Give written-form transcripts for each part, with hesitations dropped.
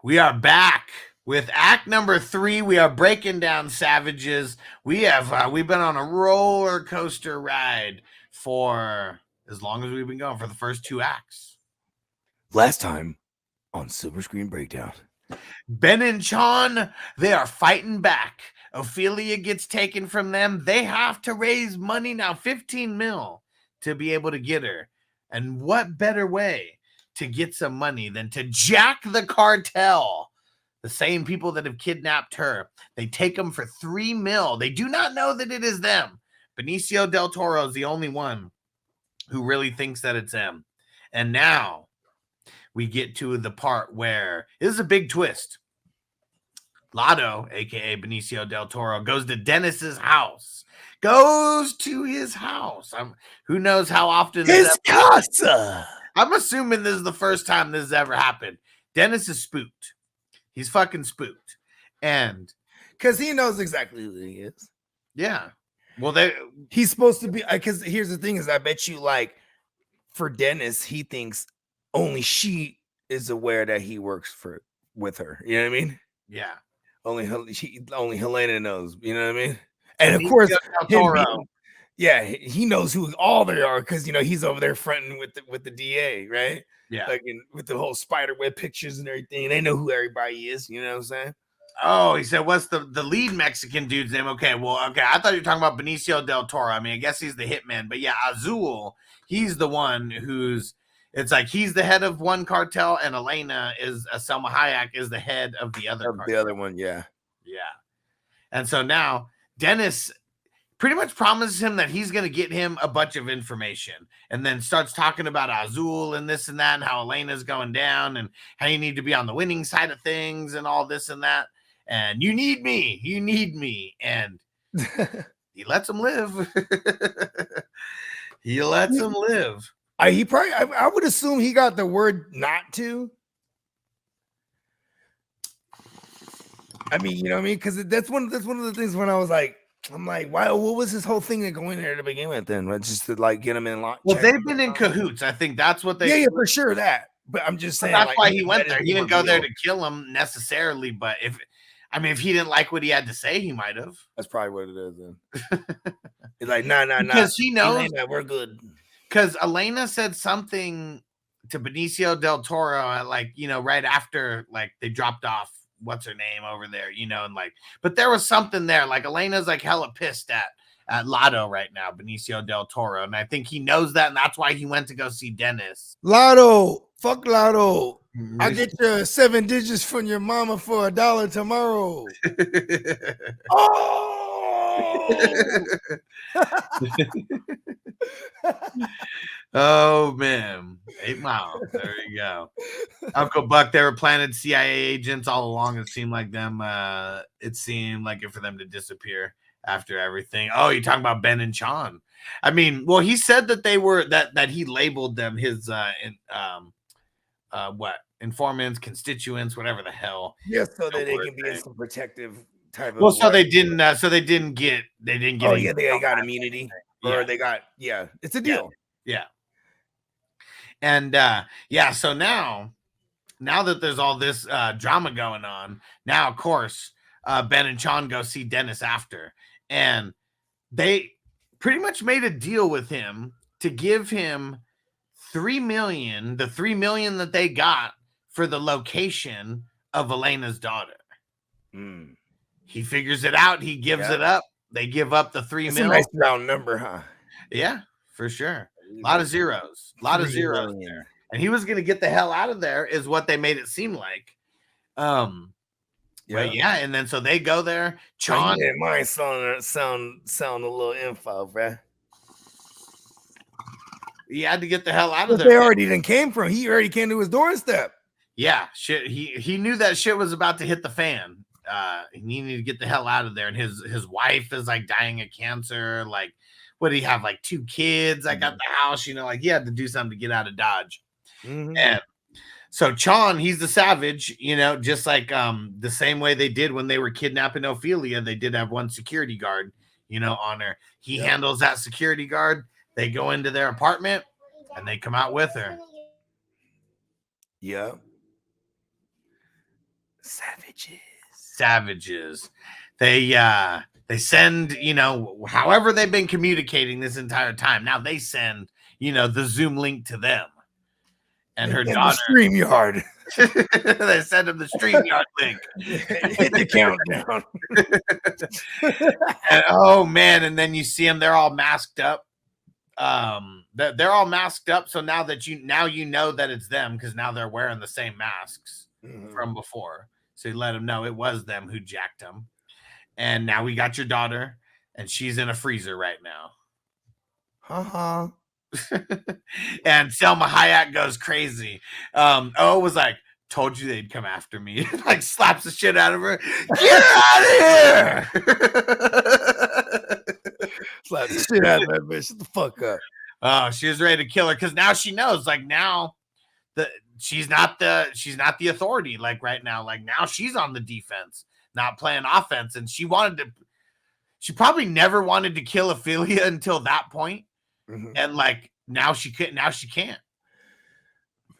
We are back with act number 3. We are breaking down Savages. We've been on a roller coaster ride for as long as we've been going, for the first 2 acts. Last time on Silver Screen Breakdown, Ben and Chon, they are fighting back. Ophelia gets taken from them. They have to raise money now, 15 mil, to be able to get her. And what better way to get some money than to jack the cartel, the same people that have kidnapped her. They take them for 3 mil. They do not know that it is them. Benicio del Toro is the only one who really thinks that it's them. And now we get to the part where this is a big twist. Lado, aka Benicio del Toro, goes to Dennis's house. Goes to his house. Who knows how often his casa. I'm assuming this is the first time this has ever happened. Dennis is spooked. He's fucking spooked. And because he knows exactly who he is. Yeah. Well, he's supposed to be, because here's the thing is, I bet you, like, for Dennis, he thinks only she is aware that he works with her. You know what I mean? Yeah. Only Helena knows. You know what I mean? And of course, he knows who all they are, because he's over there fronting with the DA, right? Yeah, like with the whole spider web pictures and everything. They know who everybody is. You know what I'm saying? Oh, he said, "What's the lead Mexican dude's name?" Okay, I thought you were talking about Benicio del Toro. I mean, I guess he's the hitman, but yeah, Azul, he's the one who's. It's like he's the head of one cartel, and Elena is Salma Hayek is the head of the other. The other one, yeah. And so now Dennis pretty much promises him that he's going to get him a bunch of information, and then starts talking about Azul and this and that, and how Elena's going down, and how you need to be on the winning side of things, and all this and that, and you need me, and he lets him live. He lets him live. I would assume he got the word not to. I mean, you know what I mean? Because that's one of the things when I was like, I'm like, why? What was this whole thing to go in there to begin with? Then just to like get him in lock. Well, they've been in cahoots. I think that's what they. Yeah, for sure that. But I'm just saying that's why he went there. He didn't go there to kill him necessarily, but if he didn't like what he had to say, he might have. That's probably what it is then. He's like, nah. Because he knows Elena, we're good. Because Elena said something to Benicio del Toro, right after they dropped off what's her name over there, and but there was something there. Like Elena's hella pissed at Lado right now, Benicio del Toro, and I think he knows that, and that's why he went to go see Dennis. Lado, fuck Lado. I get your 7 digits from your mama for $1 tomorrow. Oh. Oh man, 8 Mile. There you go. Uncle Buck, they were planted CIA agents all along. It seemed like them. It seemed like it for them to disappear after everything. Oh, you're talking about Ben and Chon. I mean, well, he said that they were that he labeled them his informants, constituents, whatever the hell. Yeah, so that they can be in some protective type of. Well, so they didn't get. Oh yeah, they got immunity, or they got It's a deal. Yeah. And so now that there's all this drama going on, now of course Ben and Chon go see Dennis after, and they pretty much made a deal with him to give him $3 million, the $3 million that they got for the location of Elena's daughter. He figures it out. He gives it up. They give up the $3 million. A nice round number, huh? Yeah, for sure. A lot of zeros. There. And he was going to get the hell out of there is what they made it seem like. But and then so they go there. Chon. Mine sound a little info, bruh. He had to get the hell out of there. They already done came from. He already came to his doorstep. Yeah, shit. He knew that shit was about to hit the fan. He needed to get the hell out of there. And his wife is dying of cancer. What did he have? 2 kids. At the house, he had to do something to get out of Dodge. And so Chon, he's the savage, just the same way they did when they were kidnapping Ophelia. They did have one security guard, on her. He handles that security guard. They go into their apartment and they come out with her. Yeah. Savages. They send, however they've been communicating this entire time. Now they send, the Zoom link to them. And her daughter. StreamYard. They send him the StreamYard link. Hit the countdown. And, oh man! And then you see them; they're all masked up. They're all masked up. So now you know that it's them because now they're wearing the same masks from before. So you let them know it was them who jacked them. And now we got your daughter, and she's in a freezer right now. And Salma Hayek goes crazy. Was like, told you they'd come after me. Like slaps the shit out of her. Get out of here! Slap the shit out of that bitch. Shut the fuck up. Oh, she was ready to kill her because now she knows. Like now, she's not the authority. Like right now, like now she's on the defense, not playing offense, and she probably never wanted to kill Ophelia until that point. And like now she couldn't. Now she can't.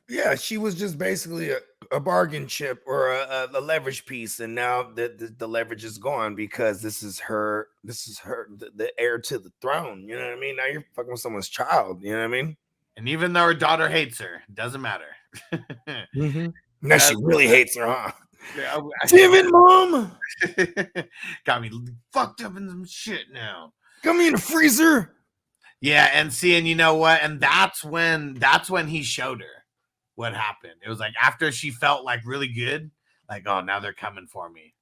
Yeah, she was just basically a bargain chip or a leverage piece, and now the leverage is gone because this is her, the heir to the throne. You know what I mean? Now you're fucking with someone's child. You know what I mean? And even though her daughter hates her, it doesn't matter. Now she really hates her, huh? Yeah, damn it, Mom! Got me fucked up in some shit now. Got me in the freezer. Yeah, and you know what? And that's when he showed her what happened. It was like after she felt like really good, like, oh, now they're coming for me.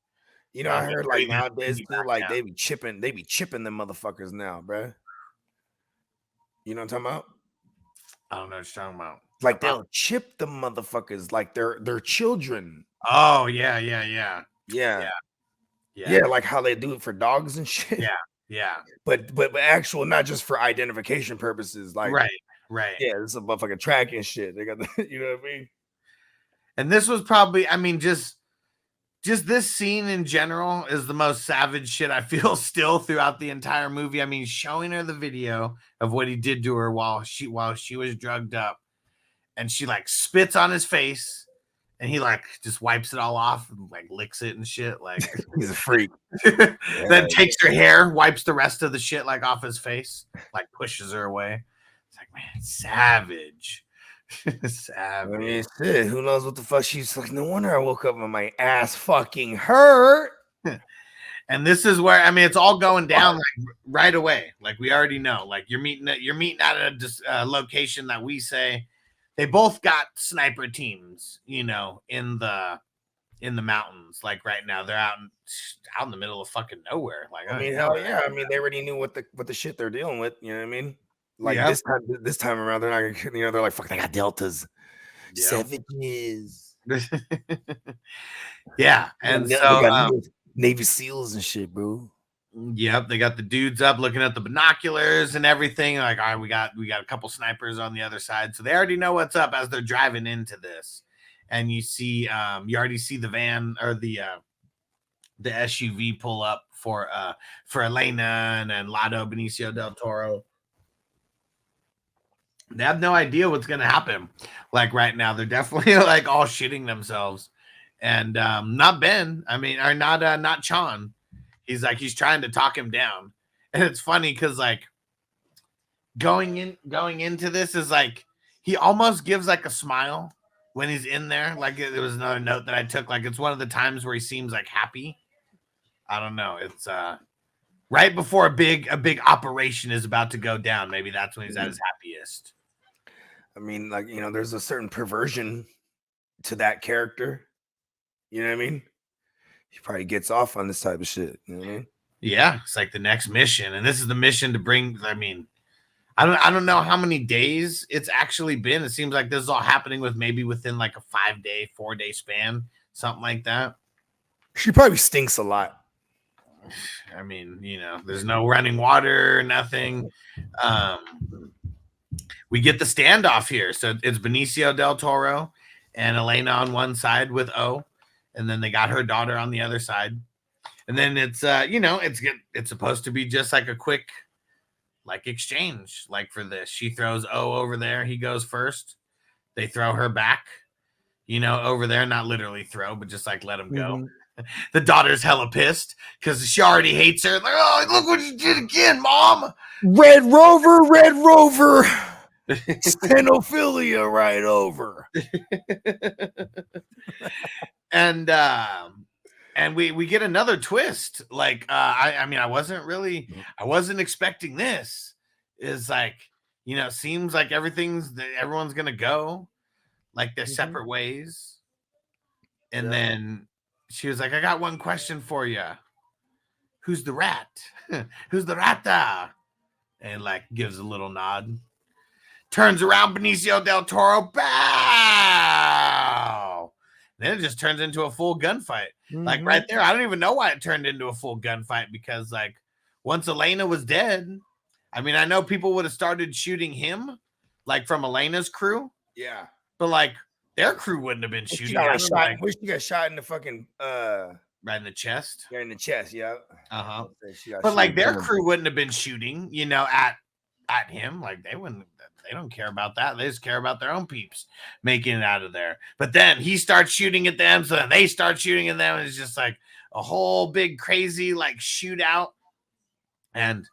You know, I heard like nowadays too, like they be chipping them motherfuckers now, bro. You know what I'm talking about? I don't know what you're talking about. Like they'll chip the motherfuckers like they're children. Oh yeah. Yeah, like how they do it for dogs and shit. Yeah. But actual, not just for identification purposes. Like right. Yeah, this is a motherfucking track and shit. They got you know what I mean? And this was probably, I mean, just this scene in general is the most savage shit I feel still throughout the entire movie. I mean, showing her the video of what he did to her while she was drugged up, and she like spits on his face, and he like just wipes it all off and like licks it and shit. Like he's a freak. Then takes her hair, wipes the rest of the shit like off his face, like pushes her away. It's like, man, savage. Savage. I mean, shit, who knows what the fuck she's like? No wonder I woke up and my ass fucking hurt. And this is where, I mean, it's all going down like right away. Like we already know. Like you're meeting at a location that we say they both got sniper teams, in the mountains. Like right now, they're out in the middle of fucking nowhere. Like I mean, hell yeah. I mean, they already knew what the shit they're dealing with. You know what I mean? Like this time around, they're not gonna, they're like, fuck, they got deltas, savages. Yeah, and they got Navy SEALs and shit, bro. Yep, they got the dudes up looking at the binoculars and everything. Like, all right, we got a couple snipers on the other side, so they already know what's up as they're driving into this. And you see, you already see the van or the SUV pull up for Elena and Lado, Benicio del Toro. They have no idea what's going to happen. Like right now, they're definitely like all shitting themselves. And not Ben, I mean, or not Chon. He's trying to talk him down. And it's funny because like going into this is like he almost gives like a smile when he's in there. Like there was another note that I took. Like it's one of the times where he seems like happy. I don't know. It's right before a big operation is about to go down. Maybe that's when he's at his happiest. I mean, like, there's a certain perversion to that character. You know what I mean? He probably gets off on this type of shit. You know what I mean? Yeah, it's like the next mission, and this is the mission to bring. I mean, I don't know how many days it's actually been. It seems like this is all happening within like a 4-day span, something like that. She probably stinks a lot. I mean, there's no running water, nothing. We get the standoff here. So it's Benicio del Toro and Elena on one side with O, and then they got her daughter on the other side. And then it's it's supposed to be just like a quick like exchange. Like for this, she throws O over there, he goes first. They throw her back, over there, not literally throw, but just like let him go. the daughter's hella pissed because she already hates her. Like, oh, look what you did again, Mom. Red Rover. Send Ophelia right over. And we get another twist. Like I mean, I wasn't expecting this. Is like, you know, seems like everyone's gonna go like their separate ways. And then she was like, I got one question for you. Who's the rat? Who's the rata? And like gives a little nod. Turns around, Benicio del Toro. Bow. Then it just turns into a full gunfight. Like right there. I don't even know why it turned into a full gunfight, because like once Elena was dead, I mean, I know people would have started shooting him, like from Elena's crew. Yeah. But like their crew wouldn't have been shooting. She got shot in the fucking right in the chest. Yeah, in the chest, yeah. But like their crew wouldn't have been shooting, you know, at him. Like they don't care about that. They just care about their own peeps making it out of there. But then he starts shooting at them, so then they start shooting at them, and it's just like a whole big crazy like shootout, and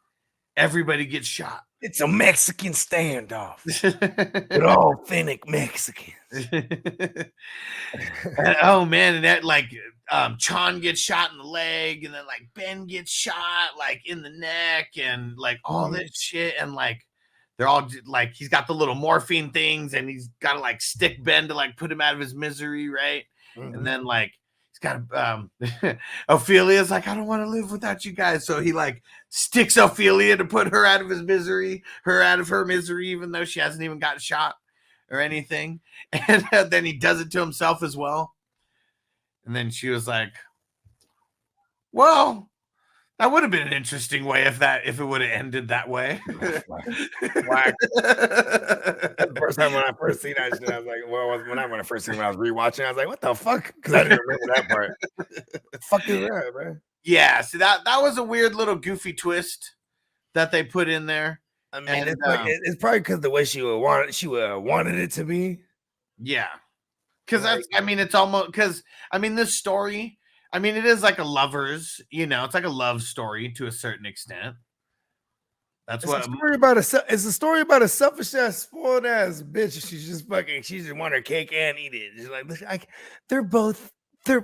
everybody gets shot. It's a Mexican standoff with all authentic Mexicans. And, oh man, and that like Chon gets shot in the leg, and then like Ben gets shot like in the neck, and like all this shit, and like they're all like, he's got the little morphine things, and he's got to like stick Ben to like put him out of his misery, right? And then like he's got Ophelia's like, I don't want to live without you guys, so he like sticks Ophelia to put her out of his misery, even though she hasn't even got shot or anything. And then he does it to himself as well. And then she was like, well, that would have been an interesting way if it would have ended that way. The first time when I first seen that shit, I was like, well, when I first seen it, when I was rewatching, I was like, what the fuck? Because I didn't remember that part. The fuck is that, bro? Yeah, so that was a weird little goofy twist that they put in there. I mean, it's probably because the way she would wanted it to be. Yeah, because that's, I mean, it's almost, because I mean, this story, I mean, it is like a lover's, you know, it's like a love story to a certain extent. It's a story about a selfish ass, spoiled ass bitch. She just want her cake and eat it. She's like,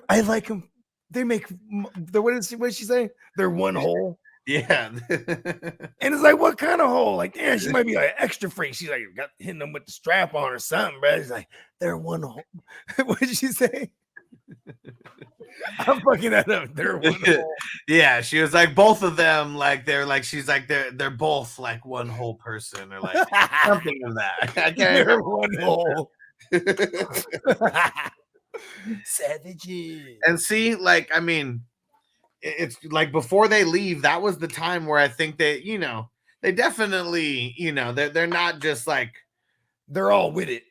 I like them. They make what did she say? They're one whole. Yeah. And it's like, what kind of hole? Like, damn, she might be like extra freak. She's like hitting them with the strap on or something, bro. It's like, they're one hole. What did she say? I'm fucking that up. They're one hole. Yeah, she was like, both of them, like she's like they're both like one whole person, or like something of that. I can't remember. One hole. Savages. And see, like, I mean, it's like before they leave, that was the time where I think they, you know, they definitely, you know, they're not just like, they're all with it.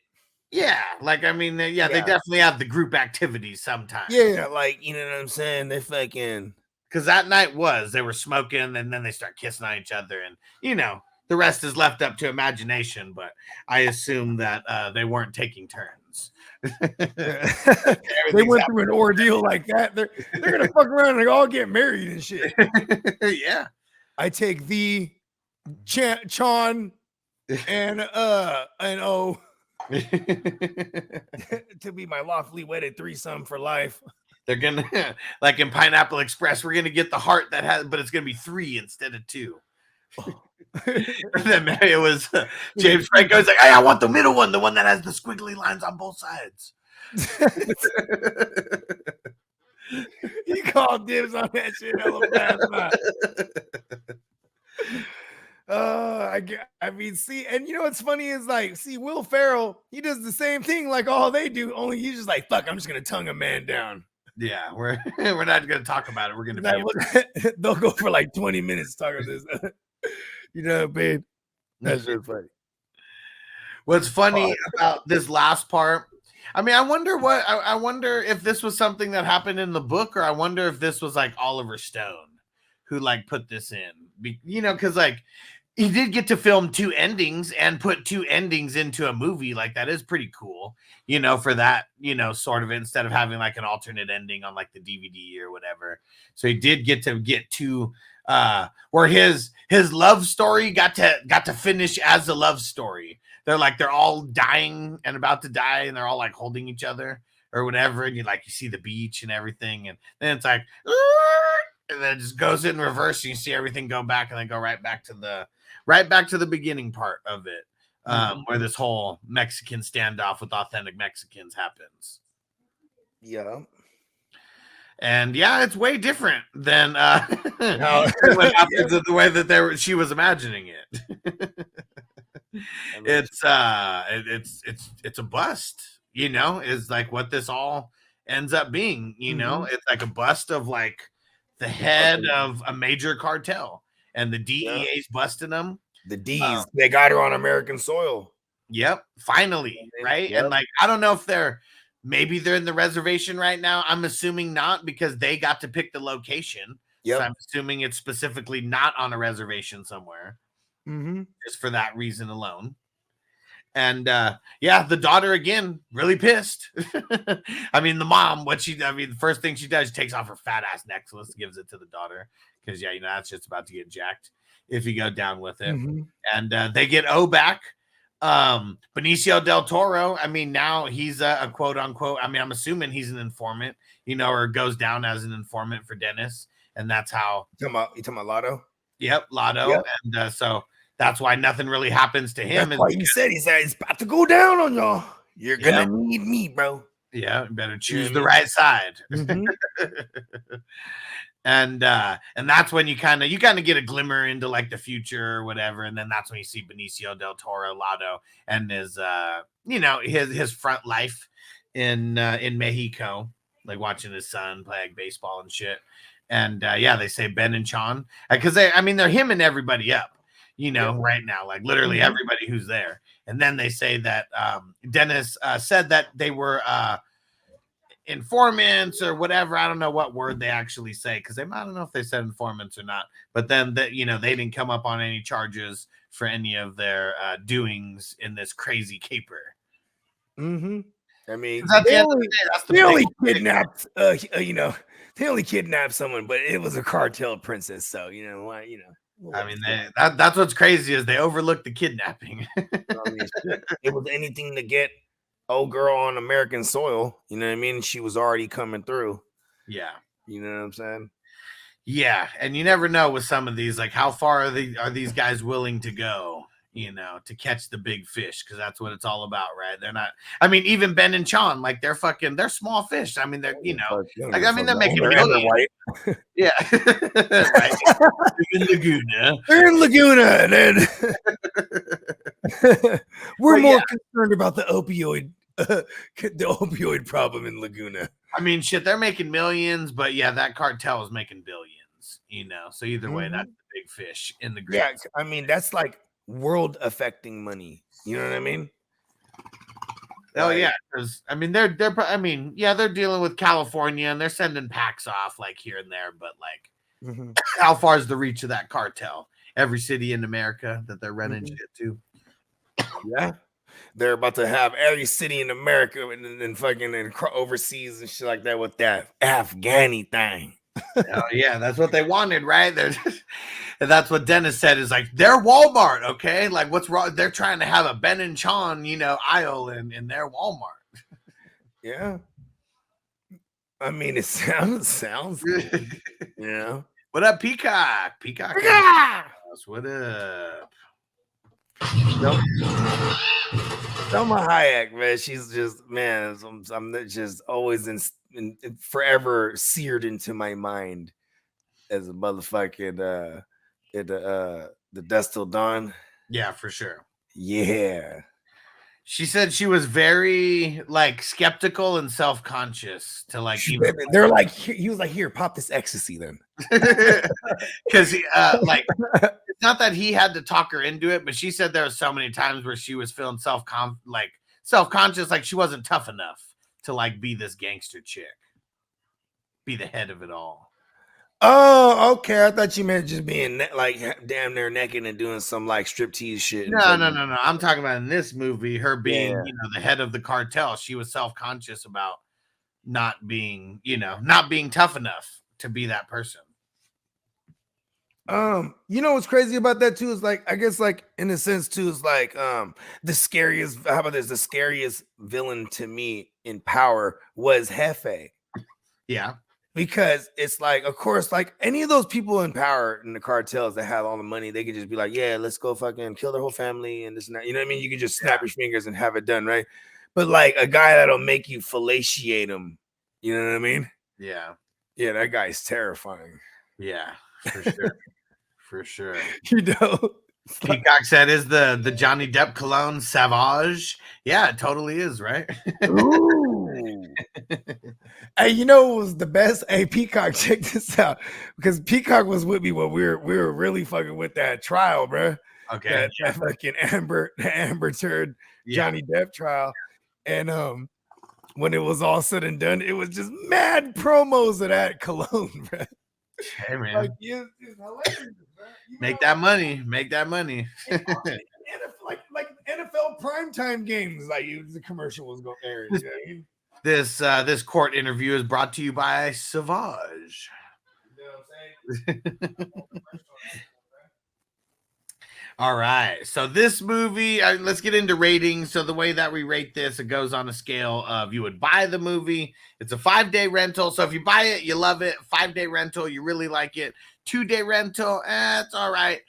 Yeah, like, I mean, they definitely have the group activities sometimes. Yeah, like, you know what I'm saying? They fucking, because that night they were smoking, and then they start kissing on each other, and you know, the rest is left up to imagination. But I assume that they weren't taking turns. They went through an ordeal like that. They're gonna fuck around and all get married and shit. Yeah, I take the Chon and O to be my lawfully wedded threesome for life. They're gonna, like in Pineapple Express, we're gonna get the heart that has, but it's gonna be 3 instead of 2. And then it was James Franco's like, hey, I want the middle one, the one that has the squiggly lines on both sides. He called dibs on that shit hella fast. I mean, see, and you know what's funny is like, see, Will Ferrell, he does the same thing like all they do, only he's just like, fuck, I'm just gonna tongue a man down. Yeah, we're not gonna talk about it. We're gonna they'll go for like 20 minutes talking this. You know, babe. That's just funny. What's funny about this last part, I mean, I wonder if this was something that happened in the book, or I wonder if this was like Oliver Stone who like put this in, you know, because like he did get to film 2 endings and put 2 endings into a movie. Like, that is pretty cool, for that, sort of, instead of having like an alternate ending on like the DVD or whatever. So he did get to where his love story got to finish as a love story. They're all dying and about to die, and they're all like holding each other or whatever, and you see the beach and everything, and then it's like, and then it just goes in reverse, and you see everything go back, and then go right back to the beginning part of it, where this whole Mexican standoff with authentic Mexicans happens. Yeah. And yeah, it's way different than what happens the way that she was imagining it. It's a bust, is like what this all ends up being. It's like a bust of like the head of a major cartel, and the DEA's busting them. The D's, they got her on American soil. Yep, finally, right? Yep. And like, I don't know if maybe they're in the reservation right now. I'm assuming not, because they got to pick the location. Yep. So I'm assuming it's specifically not on a reservation somewhere, just for that reason alone. And the daughter again, really pissed. I mean, the mom, the first thing she does, she takes off her fat ass necklace, gives it to the daughter, because that's just about to get jacked if you go down with it. And they get O back. Benicio del Toro, now he's a quote unquote, I'm assuming he's an informant, or goes down as an informant for Dennis, and that's how you talking about Lado? Yep, Lado. Yep. And so that's why nothing really happens to him. That's why he said it's about to go down on y'all. You're gonna need me, bro. Yeah, you better choose the right side. And that's when you kind of get a glimmer into like the future or whatever, and then that's when you see Benicio del Toro, Lado, and his his front life in Mexico, like watching his son play like baseball and shit. And they say Ben and Chon, because they're him and everybody up, right now, like literally everybody who's there. And then they say that Dennis said that they were informants or whatever. I don't know what word they actually say, because I don't know if they said informants or not, but then that they didn't come up on any charges for any of their doings in this crazy caper. They only kidnapped they only kidnapped someone, but it was a cartel princess, so that's what's crazy, is they overlooked the kidnapping. It was anything to get old girl on American soil, you know what I mean? She was already coming through. Yeah. You know what I'm saying? Yeah, and you never know with some of these, like how far are these guys willing to go, to catch the big fish, because that's what it's all about, right? They're not, even Ben and Chon, like they're small fish. They're, they're making millions. Yeah. Right. In Laguna. They're in Laguna, and then we're more concerned about the opioid problem in Laguna. Shit, they're making millions, but that cartel is making billions, so either way, that's the big fish in the great. Yeah, that's like world affecting money, you know what I mean? Oh yeah, because they're dealing with California, and they're sending packs off like here and there, but like how far is the reach of that cartel? Every city in America that they're running shit to. Yeah, they're about to have every city in America and fucking overseas and shit like that with that Afghani thing. Oh yeah, that's what they wanted, right? And that's what Dennis said, is like, they're Walmart, okay? Like, what's wrong? They're trying to have a Ben and Chon, aisle in their Walmart. Yeah. It sounds good. Yeah. What up, Peacock? Peacock. What up? Salma Hayek, man, she's just, I'm just always in forever seared into my mind as a motherfucking the Dust Till Dawn. Yeah, for sure. Yeah. She said she was very like skeptical and self-conscious to like. They're like, he was like, here, pop this ecstasy then. Because it's not that he had to talk her into it, but she said there were so many times where she was feeling self-conscious, like she wasn't tough enough to like be this gangster chick, be the head of it all. Oh, okay. I thought you meant just being like damn near naked and doing some like striptease shit. No. I'm talking about in this movie, her being, Yeah. you know, the head of the cartel. She was self-conscious about not being, you know, not being tough enough to be that person. You know what's crazy about that too is like, I guess like in a sense too is like the scariest, how about this? The scariest villain to me in Power was Jefe. Yeah. Because it's like, of course, like any of those people in power in the cartels that have all the money, they could just be like, yeah, let's go fucking kill their whole family and this and that. You know what I mean? You can just snap your fingers and have it done, right? But like a guy that'll make you fellatiate him, you know what I mean? Yeah. Yeah, that guy's terrifying. Yeah, for sure. For sure. You know? Peacock said, is the Johnny Depp cologne Savage? Yeah, it totally is, right? Ooh. Hey, you know what was the best? Hey, Peacock, check this out. Because Peacock was with me when we were really fucking with that trial, bro. Okay. That fucking Amber Turd Johnny Depp trial. And when it was all said and done, it was just mad promos of that cologne, bro. Hey man. Like, it's hilarious, bro. Make that money. Make that money. like NFL primetime games, like the commercial was going to air. You know what I mean? This court interview is brought to you by Savage. You know what I'm saying? All right, so this movie, let's get into ratings. So the way that we rate this, it goes on a scale of you would buy the movie. It's a 5-day rental. So if you buy it, you love it. 5-day rental, you really like it. 2-day rental, it's all right.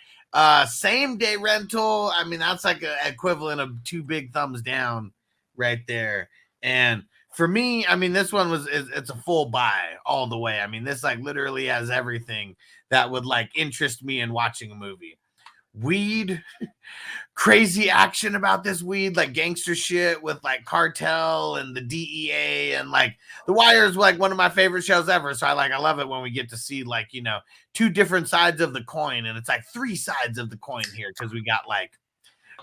Same day rental, I mean, that's like an equivalent of 2 big thumbs down right there. And for me, I mean, this one it's a full buy all the way. I mean, this like literally has everything that would like interest me in watching a movie. Weed, crazy action about this weed, like gangster shit with like cartel and the DEA, and like The Wire is like one of my favorite shows ever. So I love it when we get to see like, you know, 2 different sides of the coin, and it's like 3 sides of the coin here, because we got like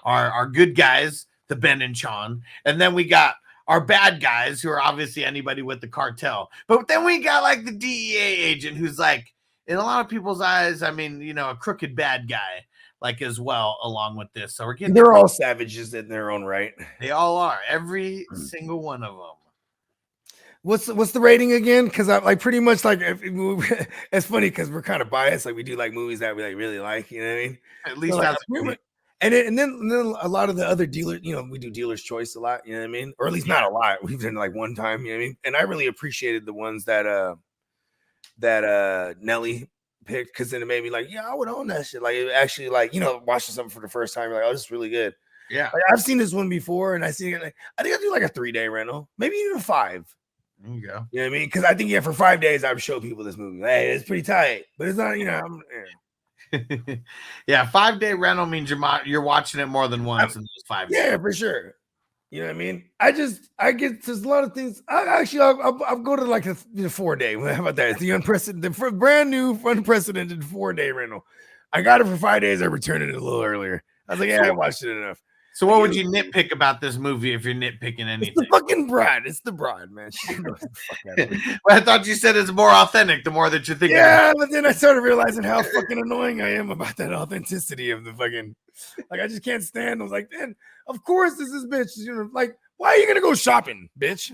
our good guys, the Ben and Chon, and then we got our bad guys who are obviously anybody with the cartel. But then we got like the DEA agent who's like, in a lot of people's eyes, I mean, you know, a crooked bad guy, like as well, along with this. So we're getting, they're all savages in their own right. They all are, every single one of them. What's the rating again? Because I like pretty much like it's funny because we're kind of biased. Like we do like movies that we like really like. You know what I mean? At least so, that's like, and then a lot of the other dealers. You know, we do dealer's choice a lot. You know what I mean? Or at least not a lot. We've done like one time. You know what I mean? And I really appreciated the ones that Nelly picked, because then it made me like, yeah, I would own that shit. Like it actually, like, you know, watching something for the first time, you're like, oh, this is really good. Yeah, like, I've seen this one before, and I see it. Like, I think I do like a 3-day rental, maybe even 5. There you go. You know what I mean? Because I think for 5 days, I would show people this movie. Hey, it's pretty tight, but it's not. You know, yeah, 5-day rental means you're watching it more than once in those 5 days. Yeah, for sure. You know what I mean? I get there's a lot of things. I'll go to like the 4-day. How about that? It's the unprecedented, brand new, unprecedented 4-day rental. I got it for 5 days. I returned it a little earlier. I was like, yeah, I watched it enough. So what would you nitpick about this movie if you're nitpicking anything? It's the fucking bride. It's the bride, man. Well, I thought you said it's more authentic the more that you're thinking. Yeah, but then I started realizing how fucking annoying I am about that authenticity of the fucking. Like, I just can't stand. I was like, man, of course this is bitch. You know, like, why are you gonna go shopping, bitch?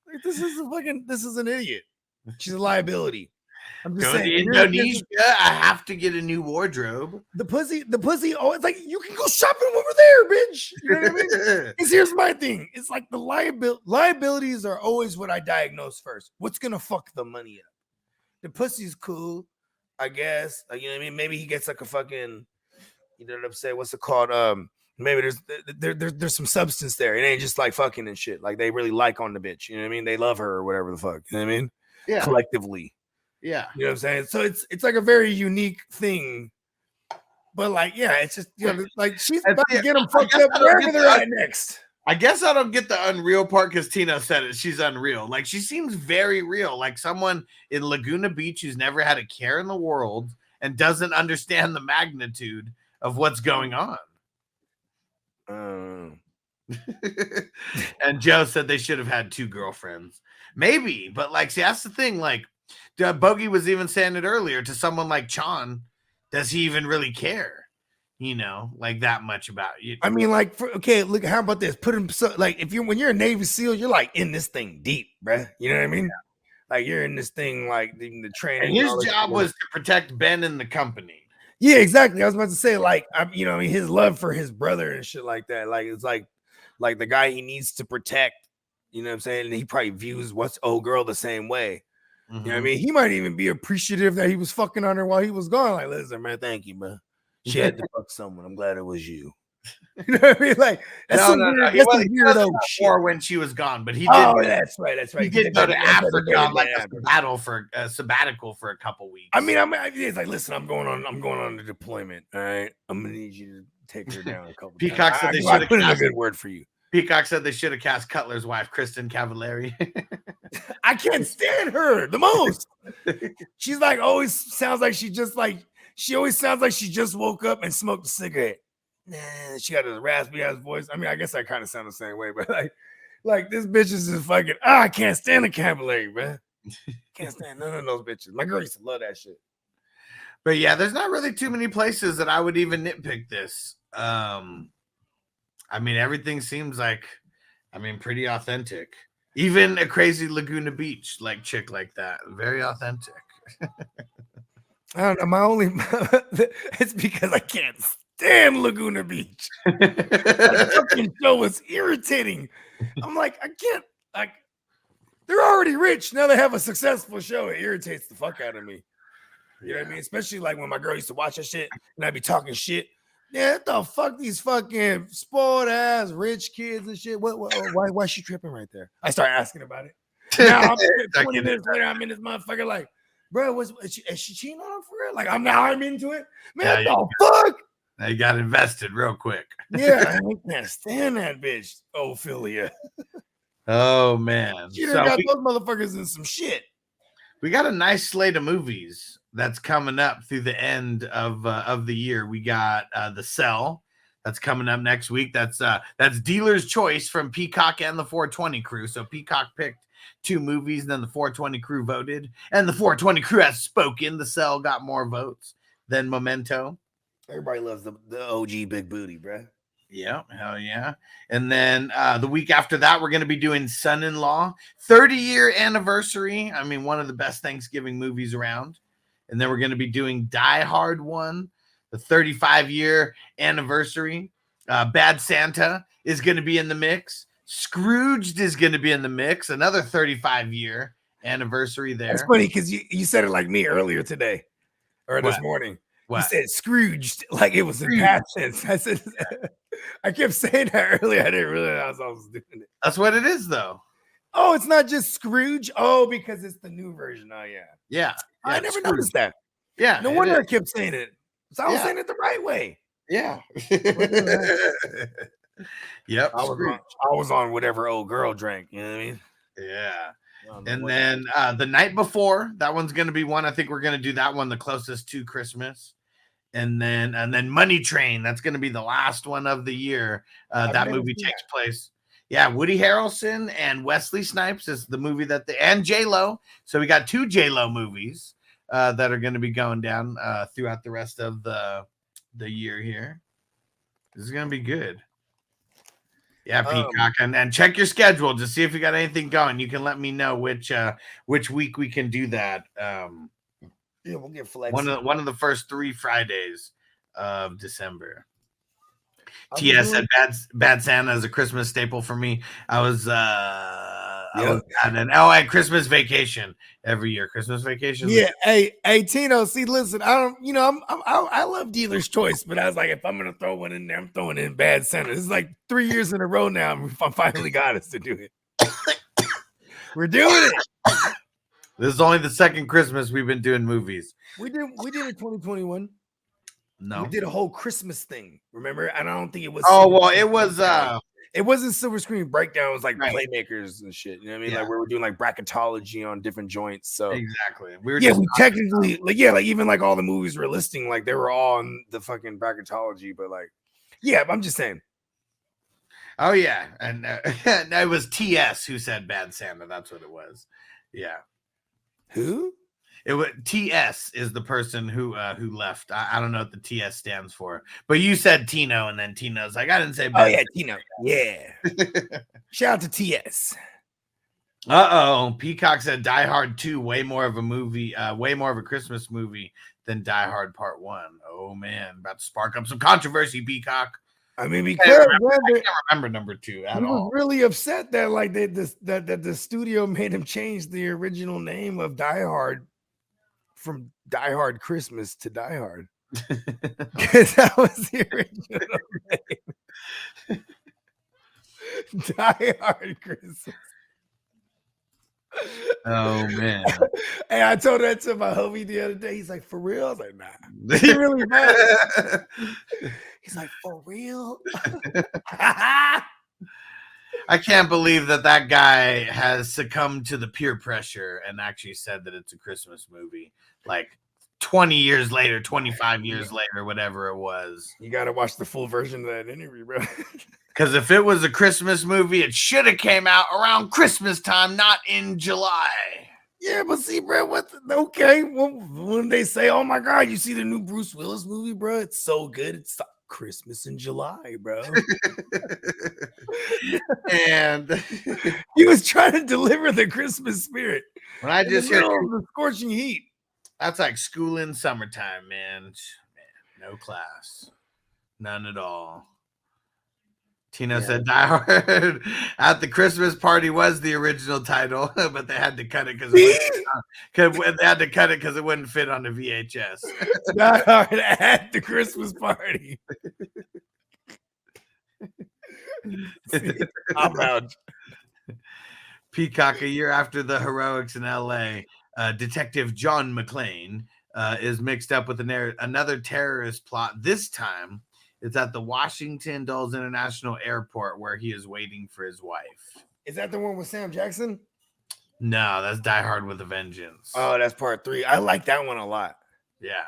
Like, this is an idiot. She's a liability. I'm just saying. To Indonesia, I have to get a new wardrobe. The pussy. Oh, it's like, you can go shopping over there, bitch. You know what I mean? Because here's my thing. It's like the liabilities are always what I diagnose first. What's gonna fuck the money up? The pussy's cool, I guess. Like, you know what I mean? Maybe he gets like a fucking, you know what I'm saying? What's it called? Maybe there's some substance there. It ain't just like fucking and shit. Like, they really like on the bitch. You know what I mean? They love her or whatever the fuck. You know what I mean? Yeah. Collectively. Yeah. You know what I'm saying? So it's like a very unique thing. But like, yeah, it's just, you know, like, she's about to get them fucked up wherever they're at next. I guess I don't get the unreal part because Tina said it. She's unreal. Like, she seems very real. Like someone in Laguna Beach who's never had a care in the world and doesn't understand the magnitude of what's going on. And Joe said they should have had 2 girlfriends. Maybe, but like, see, that's the thing. Like, Bogey was even saying it earlier to someone like Chon. Does he even really care? Like that much about you? I mean, like, okay, look, how about this? Put him like when you're a Navy SEAL, you're like in this thing deep, bruh. You know what I mean? Yeah. Like you're in this thing, like the training. And his job was to protect Ben and the company. Yeah, exactly. I was about to say, like, his love for his brother and shit like that. Like, it's like the guy he needs to protect. You know what I'm saying? And he probably views what's old girl the same way. You know what I mean? He might even be appreciative that he was fucking on her while he was gone. Like, listen, man, thank you, man. She had to fuck someone. I'm glad it was you. You know what I mean? Like, that's some weirdo shit. Or when she was gone, but he did. Oh, that's right. He did go to Africa on like a sabbatical for a couple weeks. I mean, it's like, listen, I'm going on the deployment. All right, I'm gonna need you to take her down a couple. Peacock said they should have put in a good word for you. Peacock said they should have cast Cutler's wife, Kristen Cavallari. I can't stand her the most. She's like always sounds like she always sounds like she just woke up and smoked a cigarette. Nah, she got a raspy ass voice. I mean, I guess I kind of sound the same way, but like this bitch is just fucking. I can't stand the Cavallari, man. Can't stand none of those bitches. My girl used to love that shit. But yeah, there's not really too many places that I would even nitpick this. I mean, everything seems like, pretty authentic. Even a crazy Laguna Beach like chick like that, very authentic. I don't know. It's because I can't stand Laguna Beach. That fucking show was irritating. I'm like, I can't. Like, they're already rich. Now they have a successful show. It irritates the fuck out of me. You know what I mean? Especially like when my girl used to watch that shit and I'd be talking shit. Yeah, what the fuck, these fucking spoiled ass rich kids and shit. Why is she tripping right there? I start asking about it. Now I'm 20 minutes later, I'm in this motherfucker like, bro, is she cheating on him for real? Like I'm into it. Man, what the fuck? Now you got invested real quick. Yeah, I can't stand that bitch, Ophelia. Oh man. She done got those motherfuckers in some shit. We got a nice slate of movies that's coming up through the end of the year. We got The Cell that's coming up next week. That's Dealer's Choice from Peacock and the 420 crew. So Peacock picked 2 movies, and then the 420 crew voted, and the 420 crew has spoken. The Cell got more votes than Memento. Everybody loves the OG big booty, bro. Yeah, hell yeah. And then the week after that, we're going to be doing Son-in-Law, 30-year anniversary. I mean, one of the best Thanksgiving movies around. And then we're going to be doing Die Hard 1, the 35-year anniversary. Bad Santa is going to be in the mix. Scrooged is going to be in the mix. Another 35-year anniversary there. That's funny because you said it like me earlier today or this morning. What? You said Scrooged like it was in past tense. I said, I kept saying that earlier. I didn't realize I was doing it. That's what it is, though. Oh, it's not just Scrooge. Oh, because it's the new version. Oh, yeah. Yeah. I never noticed that. Yeah. No wonder I kept saying it. So I was saying it the right way. Yeah. Yep. I was on whatever old girl drank. You know what I mean? Yeah. And then The Night Before, that one's going to be one. I think we're going to do that one the closest to Christmas. And then Money Train, that's going to be the last one of the year. That movie takes place. Yeah, Woody Harrelson and Wesley Snipes is the movie and J-Lo. So we got 2 J-Lo movies that are going to be going down throughout the rest of the year here. This is going to be good. Yeah, Peacock, and check your schedule to see if you got anything going. You can let me know which week we can do that. Yeah, we'll get flexible. One of the first 3 Fridays of December. TS said Bad Santa is a Christmas staple for me. I had Christmas Vacation every year. Christmas Vacation. Yeah. Hey, Tino. See, listen, I love Dealer's Choice, but I was like, if I'm gonna throw one in there, I'm throwing in Bad Santa. This is like 3 years in a row now. I finally got us to do it. We're doing it. This is only the second Christmas we've been doing movies. We did it 2021. No, we did a whole Christmas thing. Remember? And I don't think it was. Oh well, it was. It wasn't Silver Screen Breakdown. It was like Playmakers and shit. You know what I mean? Yeah. Like we were doing like bracketology on different joints. So exactly. We technically like even like all the movies we're listing, like they were all on the fucking bracketology. But like, yeah, I'm just saying. Oh yeah, and it was TS who said Bad Santa. That's what it was. Yeah. Who? TS is the person who left. I don't know what the TS stands for, but you said Tino, and then Tino's like, I didn't say. Oh yeah, Tino. Yeah. Shout out to TS. Peacock said Die Hard 2 way more of a Christmas movie than Die Hard Part 1. Oh man, about to spark up some controversy, Peacock. I mean, because I can't remember number 2 at all. He was really upset that like that the studio made him change the original name of Die Hard from Die Hard Christmas to Die Hard. Because that was the original name. Die Hard Christmas. Oh man. And I told that to my homie the other day. He's like, for real? I was like, nah. He really mad. He's like, for real? I can't believe that guy has succumbed to the peer pressure and actually said that it's a Christmas movie. Like 20 years later, 25 years later, whatever it was. You got to watch the full version of that interview, bro. Because if it was a Christmas movie, it should have came out around Christmas time, not in July. Yeah, but see, bro, okay. Well, when they say, oh my God, you see the new Bruce Willis movie, bro? It's so good. It's Christmas in July, bro. And he was trying to deliver the Christmas spirit. When I just hear the scorching heat. That's like school in summertime, man. No class. None at all. Tino said Die Hard at the Christmas Party was the original title, but they had to cut it because it wouldn't fit on the VHS. Die Hard at the Christmas Party. I'm out. Peacock, a year after the heroics in LA, Detective John McClane is mixed up with another terrorist plot. This time, it's at the Washington Dulles International Airport where he is waiting for his wife. Is that the one with Sam Jackson? No, that's Die Hard with a Vengeance. Oh, that's part 3. I like that one a lot. Yeah.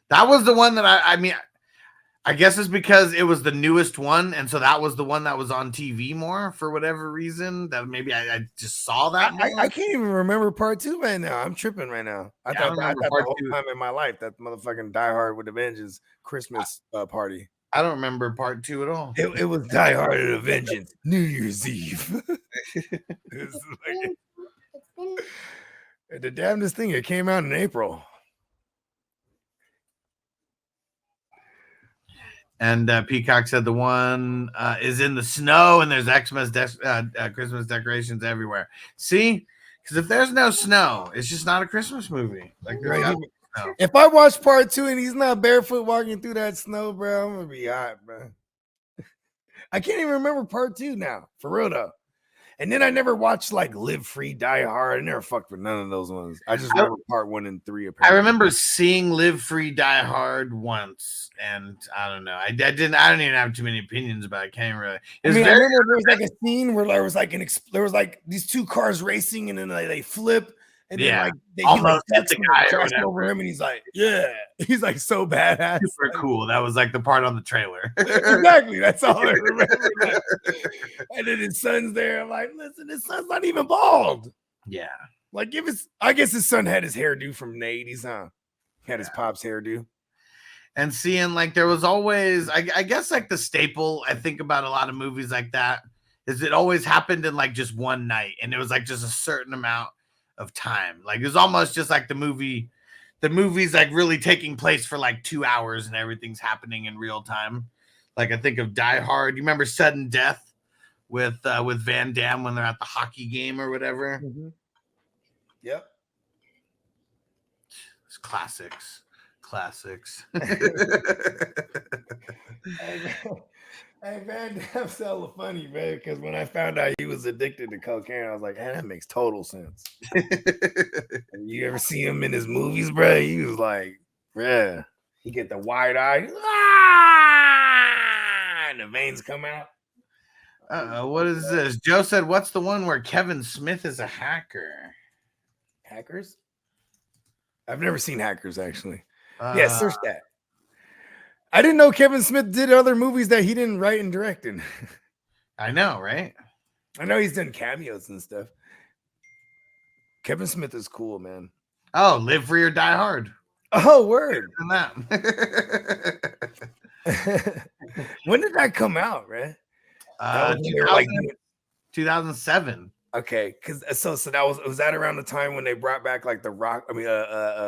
That was the one that I guess it's because it was the newest one, and so that was the one that was on TV more for whatever reason. That maybe I just saw that. I can't even remember part 2 right now. I'm tripping right now. I thought the whole time in my life that motherfucking Die Hard with a Vengeance Christmas party. I don't remember part 2 at all. It was Die Hard with a Vengeance, New Year's Eve. The damnedest thing. It came out in April. And Peacock said the one is in the snow and there's Xmas Christmas decorations everywhere. See? Because if there's no snow, it's just not a Christmas movie. Like if I watch part 2 and he's not barefoot walking through that snow, bro, I'm gonna be hot, bro. I can't even remember part 2 now, for real though. And then I never watched like Live Free, Die Hard. I never fucked with none of those ones. I just remember part 1 and 3. Apparently. I remember seeing Live Free, Die Hard once, and I don't know. I don't even have too many opinions about it. I can't really. I remember there was like a scene where there was like these 2 cars racing, and then they flip. And then like they almost hit the guy over him, and he's like, he's like so badass, super cool. That was like the part on the trailer. Exactly, that's all I remember. And then his son's there. I'm like, listen, his son's not even bald. Yeah, like I guess his son had his hairdo from the 80s, huh? Had his pop's hairdo. And seeing like there was always, I guess like the staple I think about a lot of movies like that is it always happened in like just one night, and it was like just a certain amount of time. Like it was almost just like the movie's like really taking place for like 2 hours and everything's happening in real time. Like I think of Die Hard. You remember Sudden Death with Van Damme when they're at the hockey game or whatever? Mm-hmm. Yep. It's classics. Hey man, that's hella funny, man. Because when I found out he was addicted to cocaine, I was like, that makes total sense. You ever see him in his movies, bro? He was like, yeah, he get the wide eye, and the veins come out. What is this? Joe said, "What's the one where Kevin Smith is a hacker?" Hackers? I've never seen Hackers actually. Yeah, search that. I didn't know Kevin Smith did other movies that he didn't write and direct in. I know, right? I know he's done cameos and stuff. Kevin Smith is cool, man. Oh, Live Free or Die Hard. Oh, word. And that. When did that come out, man? That was when they were 2007. Okay, because so that was that around the time when they brought back like the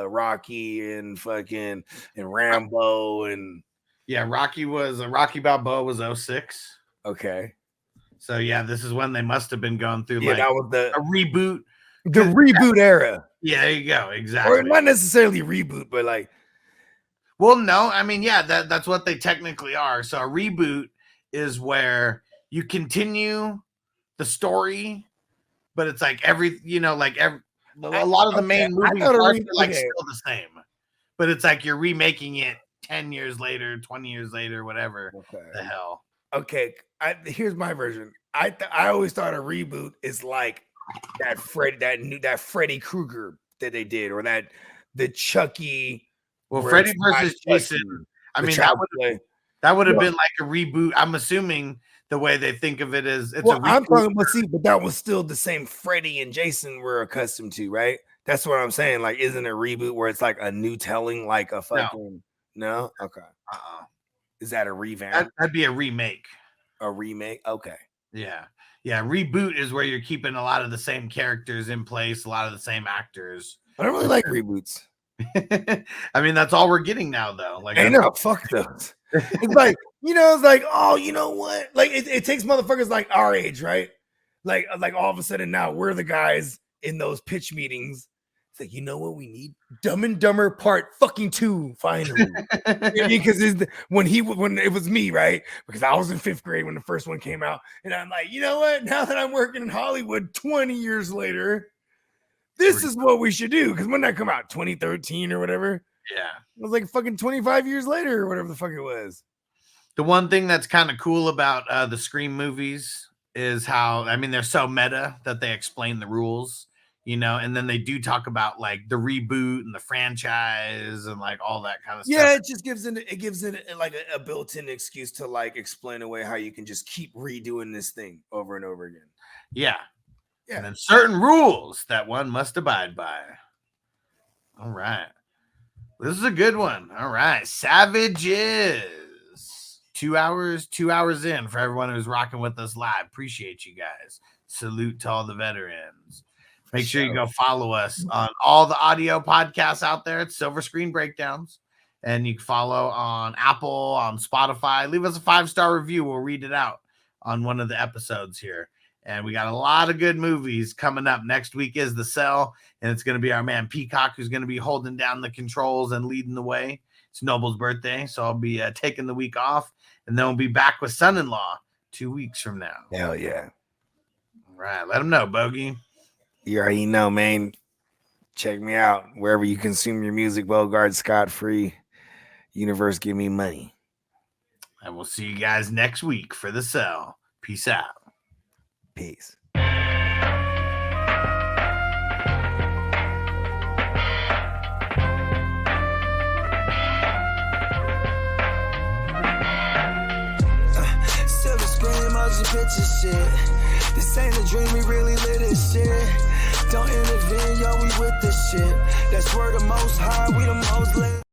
Rocky and fucking and Rambo and Rocky Balboa was 06. Okay. So yeah, this is when they must have been going through that was a reboot. The reboot era. Yeah, there you go. Exactly. Or not necessarily reboot, but like well, no, I mean, yeah, that's what they technically are. So a reboot is where you continue the story, but it's like a lot of the main moving parts are like still the same. But it's like you're remaking it 10 years later, 20 years later, whatever the hell. Okay, here's my version. I always thought a reboot is like that Freddy Krueger that they did, or the Chucky. Well, Freddy versus Jason. I mean, that would have been like a reboot. I'm assuming the way they think of it is it's a reboot. I'm talking, but that was still the same Freddy and Jason we're accustomed to, right? That's what I'm saying. Like, isn't a reboot where it's like a new telling, like a fucking no? Okay. Is that a revamp? That'd be a remake. A remake? Okay. Yeah. Reboot is where you're keeping a lot of the same characters in place, a lot of the same actors. I don't really like reboots. I mean, that's all we're getting now, though. Like, I know, fuck those. It's like, it's like, oh, you know what? Like, it takes motherfuckers like our age, right? Like all of a sudden now we're the guys in those pitch meetings. It's like, you know what we need? Dumb and Dumber Part fucking 2, finally. Because when it was me, right? Because I was in 5th grade when the first one came out, and I'm like, you know what? Now that I'm working in Hollywood 20 years later, this is what we should do. Because when did that come out? 2013 or whatever? Yeah. It was like fucking 25 years later or whatever the fuck it was. The one thing that's kind of cool about the Scream movies is how, I mean, they're so meta that they explain the rules, and then they do talk about like the reboot and the franchise and like all that kind of stuff. Yeah, it just gives it like a built-in excuse to like explain away how you can just keep redoing this thing over and over again. Yeah. And then certain rules that one must abide by. All right. This is a good one. All right. Savages. 2 hours in for everyone who's rocking with us live. Appreciate you guys. Salute to all the veterans. Make sure you go follow us on all the audio podcasts out there. It's Silver Screen Breakdowns. And you can follow on Apple, on Spotify. Leave us a 5-star review. We'll read it out on one of the episodes here. And we got a lot of good movies coming up. Next week is The Cell, and it's going to be our man Peacock who's going to be holding down the controls and leading the way. It's Noble's birthday, so I'll be taking the week off, and then we'll be back with Son-in-Law 2 weeks from now. Hell yeah. All right, let them know, Bogey. You already know, man. Check me out wherever you consume your music. Bogard, Scott-free. Universe, give me money. And we'll see you guys next week for The Cell. Peace out. Peace. Silver screen, motion picture shit. This ain't a dream, we really live this shit. Don't intervene, yo, we with this shit. That's where the most high, we the most lit.